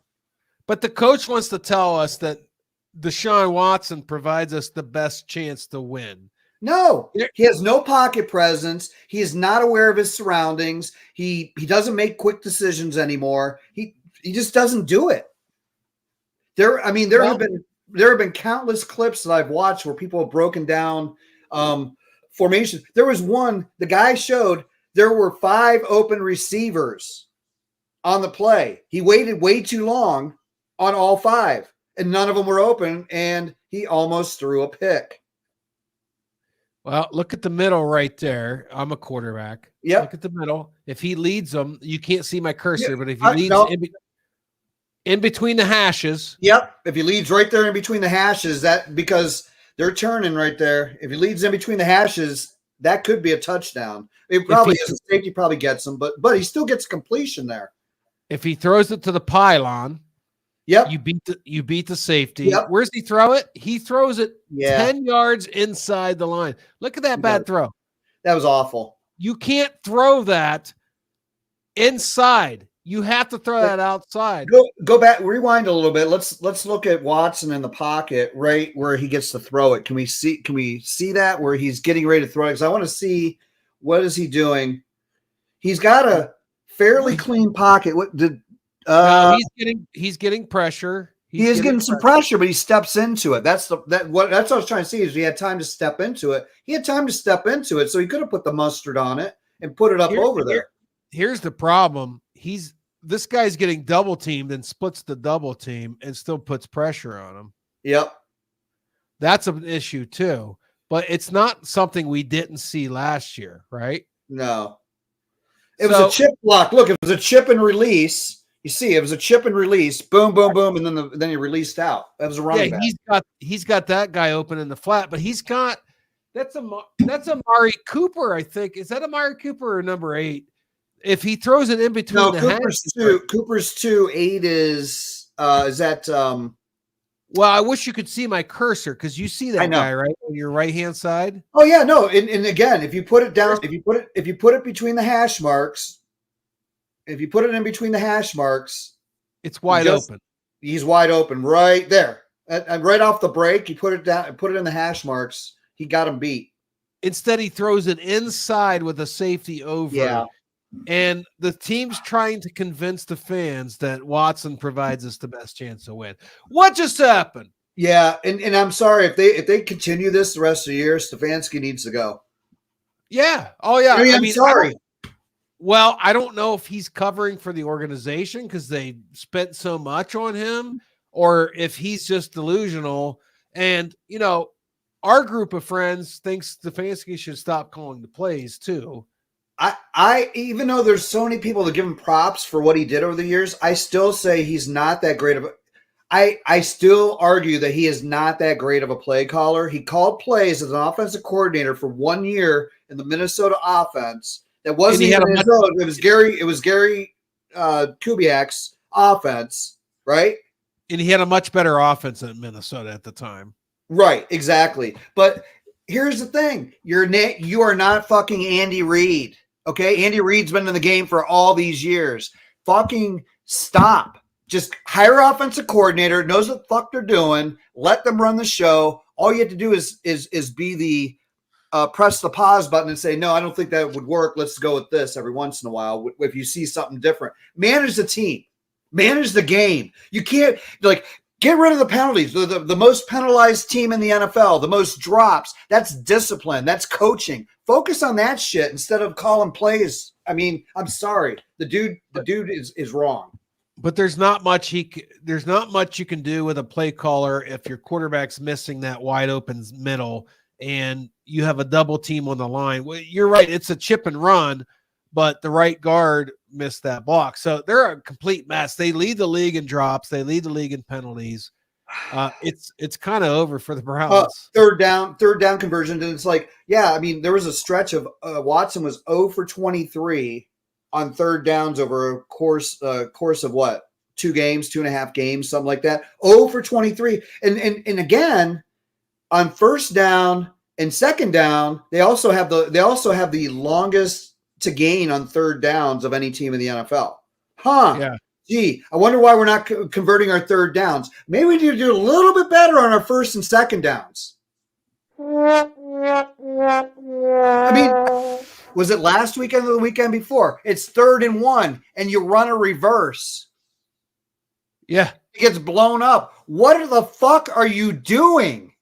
But the coach wants to tell us that Deshaun Watson provides us the best chance to win. No, he has no pocket presence. He is not aware of his surroundings. He doesn't make quick decisions anymore. He just doesn't do it. There have been countless clips that I've watched where people have broken down formation. There was one, the guy showed there were 5 open receivers on the play. He waited way too long on all 5, and none of them were open, and he almost threw a pick. Well, look at the middle right there. I'm a quarterback. Yep. Look at the middle. If he leads them, you can't see my cursor, Yeah, but if he leads in between the hashes. Yep. If he leads right there in between the hashes, that because they're turning right there. If he leads in between the hashes, that could be a touchdown. It probably is a safety, probably gets him, but he still gets completion there. If he throws it to the pylon, yep, you beat the safety. Yep. Where's he throw it? He throws it 10 yards inside the line. Look at that bad throw. That was awful. You can't throw that inside. You have to throw that outside. Go back, rewind a little bit. Let's look at Watson in the pocket, right where he gets to throw it. Can we see that where he's getting ready to throw it? Because I want to see what is he doing. He's got a fairly clean pocket. What did he's getting pressure. He is getting some pressure, but he steps into it. That's what I was trying to see is he had time to step into it. He had time to step into it, so he could have put the mustard on it and put it up over there. Here's the problem. This guy's getting double teamed and splits the double team and still puts pressure on him. Yep. That's an issue too, but it's not something we didn't see last year, right? No. It was a chip block. Look, it was a chip and release. You see, it was a chip and release. Boom, boom, boom, and then he released out. That was a running back. He's got that guy open in the flat, but that's Amari Cooper, I think. Is that Amari Cooper or number 8? If he throws it in between Cooper's 2, 8 is that well, I wish you could see my cursor because you see that guy right on your right hand side. Oh yeah, no, and again, if you put it down, if you put it between the hash marks, if you put it in between the hash marks, it's wide open. He's wide open right there. And right off the break, you put it down and put it in the hash marks. He got him beat. Instead, he throws it inside with a safety over. Yeah. And the team's trying to convince the fans that Watson provides us the best chance to win. What just happened? Yeah, and I'm sorry if they continue this the rest of the year, Stefanski needs to go. Yeah. Oh yeah. I mean, sorry. I don't know if he's covering for the organization because they spent so much on him, or if he's just delusional. And our group of friends thinks Stefanski should stop calling the plays too. I even though there's so many people that give him props for what he did over the years, I still say he's not that great of a I still argue that he is not that great of a play caller. He called plays as an offensive coordinator for 1 year in the Minnesota offense. That wasn't even his own. It was Gary Kubiak's offense, right? And he had a much better offense in Minnesota at the time. Right, exactly. But here's the thing. You are not fucking Andy Reid. Okay? Andy Reid's been in the game for all these years. Fucking stop. Just hire offensive coordinator, knows what the fuck they're doing, let them run the show. All you have to do is be the press the pause button and say, no, I don't think that would work. Let's go with this every once in a while if you see something different. Manage the team. Manage the game. You can't get rid of the penalties. The most penalized team in the NFL, the most drops. That's discipline. That's coaching. Focus on that shit instead of calling plays. I mean, I'm sorry. The dude is wrong. But there's not much you can do with a play caller if your quarterback's missing that wide open middle and you have a double team on the line. Well, you're right. It's a chip and run, but the right guard missed that block. So they're a complete mess. They lead the league in drops. They lead the league in penalties. It's kind of over for the Browns. Third down conversion. And it's like, yeah, I mean, there was a stretch of Watson was 0 for 23 on third downs over a course of what? 2 games, 2.5 games, something like that. 0 for 23. And again, on first down and second down, they also have the longest to gain on third downs of any team in the NFL. Huh. Yeah. Gee, I wonder why we're not converting our third downs. Maybe we need to do a little bit better on our first and second downs. I mean, was it last weekend or the weekend before? It's 3rd and 1, and you run a reverse. Yeah. It gets blown up. What the fuck are you doing?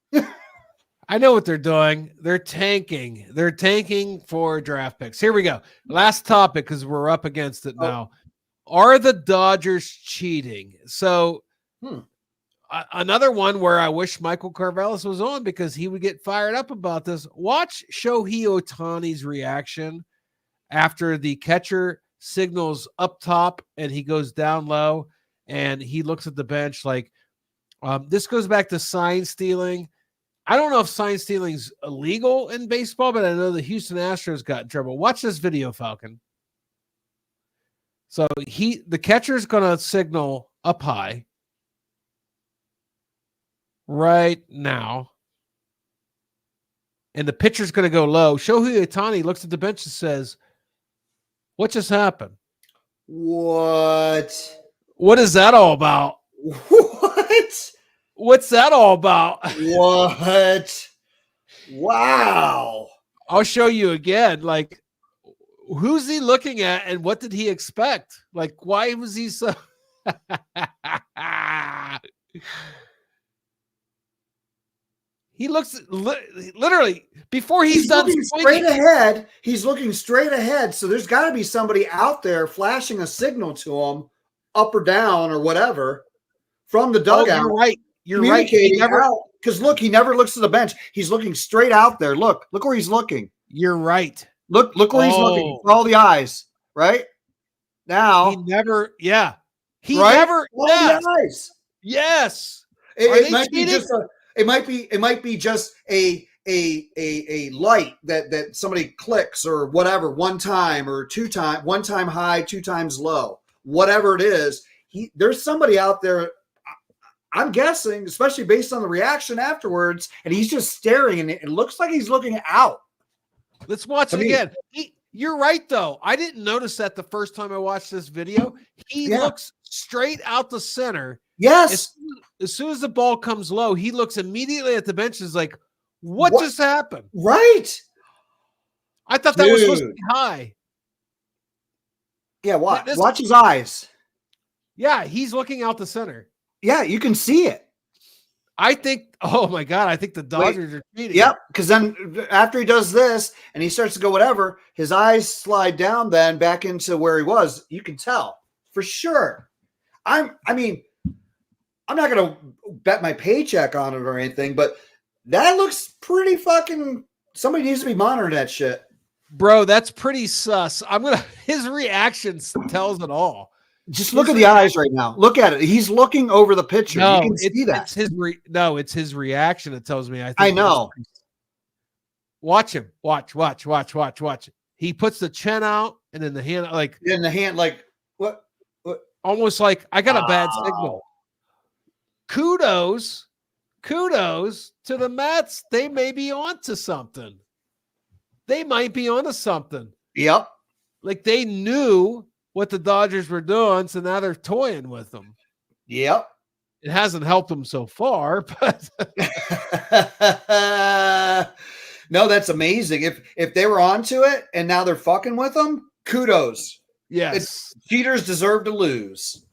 I know what they're doing. They're tanking. They're tanking for draft picks. Here we go. Last topic, because we're up against it now. Are the Dodgers cheating? So another one where I wish Michael Carvelis was on because he would get fired up about this. Watch Shohei Ohtani's reaction after the catcher signals up top and he goes down low and he looks at the bench like, this goes back to sign stealing. I don't know if sign stealing's illegal in baseball, but I know the Houston Astros got in trouble. Watch this video, Falcon. So the catcher's going to signal up high right now. And the pitcher's going to go low. Shohei Ohtani looks at the bench and says, what just happened? What is that all about? What? What's that all about? What? Wow. I'll show you again. Like, who's he looking at and what did he expect? Like, why was he so... He looks literally before he's done looking straight ahead. He's looking straight ahead. So there's got to be somebody out there flashing a signal to him up or down or whatever from the dugout. You're right. You're right. Because look, he never looks to the bench. He's looking straight out there. Look where he's looking. You're right. Look where he's looking. All the eyes, right? Now he never, yeah. He right? never all the eyes. Yes. It might be just it might be just a light that somebody clicks or whatever one time or one time high, 2 times low, whatever it is. There's somebody out there, I'm guessing, especially based on the reaction afterwards, and he's just staring, and it looks like he's looking out. Let's watch it again. You're right, though. I didn't notice that the first time I watched this video. He looks straight out the center. Yes. As soon as the ball comes low, he looks immediately at the bench and is like, what just happened? Right. I thought that was supposed to be high. Yeah, watch his eyes. Yeah, he's looking out the center. Yeah, you can see it. I think, oh my God, I think the Dodgers are cheating. Yep, because then after he does this and he starts to go whatever, his eyes slide down then back into where he was. You can tell for sure. I'm not going to bet my paycheck on it or anything, but that looks pretty fucking, somebody needs to be monitoring that shit. Bro, that's pretty sus. His reactions tells it all. Just look at the eyes right now. Look at it. He's looking over the picture. No, you can see that. It's his reaction that tells me. I know. Watch him. Watch. He puts the chin out and then the hand like what? Almost like I got a bad signal. Kudos to the Mets. They may be onto something. They might be onto something. Yep. Like they knew what the Dodgers were doing, so now they're toying with them. Yep. It hasn't helped them so far, but no, that's amazing. If they were onto it and now they're fucking with them, kudos. Yes. Cheaters deserve to lose.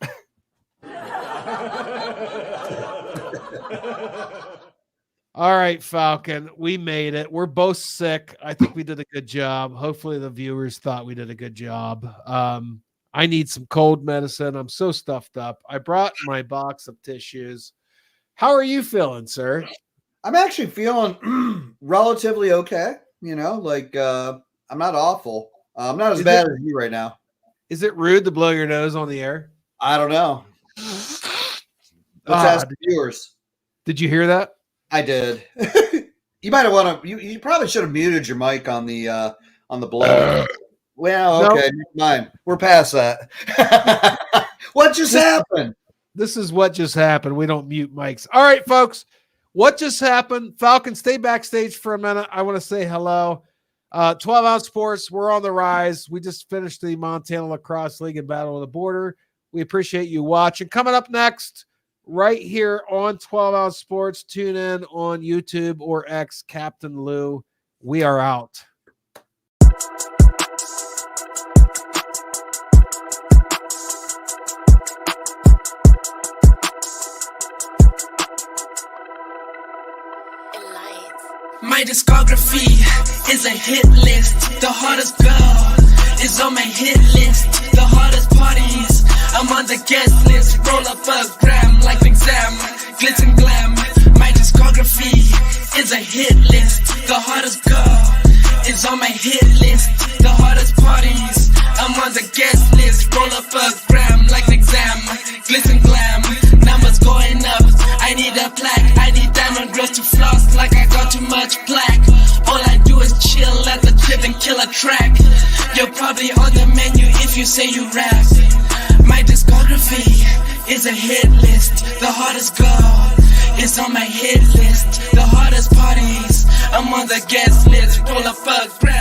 All right, Falcon, we made it. We're both sick. I think we did a good job. Hopefully the viewers thought we did a good job. I need some cold medicine. I'm so stuffed up. I brought my box of tissues. How are you feeling, sir? I'm actually feeling relatively okay. I'm not awful. I'm not as bad as you right now. Is it rude to blow your nose on the air? I don't know. Let's ask the viewers. Did you hear that? I did. You might have want to. You probably should have muted your mic on the blow. Well, okay, never mind. We're past that. What just happened? This is what just happened. We don't mute mics. All right, folks. What just happened? Falcon, stay backstage for a minute. I want to say hello. 12-ounce sports. We're on the rise. We just finished the Montana Lacrosse League and Battle of the Border. We appreciate you watching. Coming up next, right here on 12-ounce sports. Tune in on YouTube or X, Captain Lou. We are out. My discography is a hit list. The hottest girl is on my hit list. The hottest parties, I'm on the guest list. Roll up a gram like an exam, glitz and glam. My discography is a hit list. The hottest girl is on my hit list. The hottest parties, I'm on the guest list. Roll up a gram like an exam, glitz and glam. Numbers going up, I need a plaque. I need diamond girls to floss like I got too much plaque. All I do is chill at the crib and kill a track. You're probably on the menu if you say you rap. My discography is a hit list. The hottest girl is on my hit list. The hottest parties, I'm on the guest list. Roll up a gram.